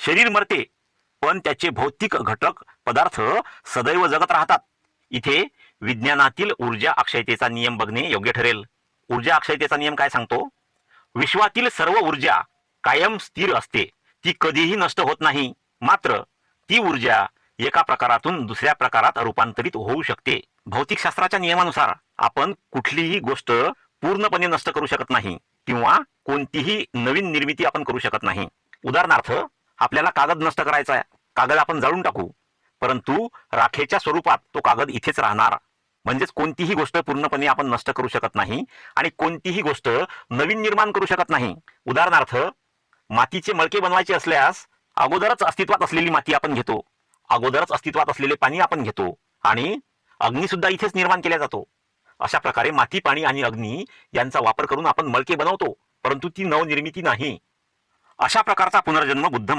शरीर मरते, पण त्याचे भौतिक घटक पदार्थ सदैव जगत राहतात. इथे विज्ञानातील ऊर्जा अक्षयतेचा नियम बघणे योग्य ठरेल. ऊर्जा अक्षयतेचा नियम काय सांगतो? विश्वातील सर्व ऊर्जा कायम स्थिर असते, ती कधीही नष्ट होत नाही. मात्र ती ऊर्जा एका प्रकारातून दुसऱ्या प्रकारात रूपांतरित होऊ शकते. भौतिकशास्त्राच्या नियमानुसार आपण कुठलीही गोष्ट पूर्णपणे नष्ट करू शकत नाही किंवा कोणतीही नवीन निर्मिती आपण करू शकत नाही. उदाहरणार्थ, आपल्याला कागद नष्ट करायचा आहे, कागद आपण जाळून टाकू, परंतु राखेच्या स्वरूपात तो कागद इथेच राहणार. म्हणजेच कोणतीही गोष्ट पूर्णपणे आपण नष्ट करू शकत नाही आणि कोणतीही गोष्ट नवीन निर्माण करू शकत नाही. उदाहरणार्थ, मातीचे मळके बनवायचे असल्यास अगोदरच अस्तित्वात असलेली माती आपण घेतो, अगोदरच अस्तित्वात असलेले पाणी आपण घेतो आणि अग्नी सुद्धा इथेच निर्माण केला जातो. अशा प्रकारे माती, पाणी आणि अग्नी यांचा वापर करून आपण मळके बनवतो, परंतु ती नवनिर्मिती नाही. अशा प्रकारचा पुनर्जन्म बुद्ध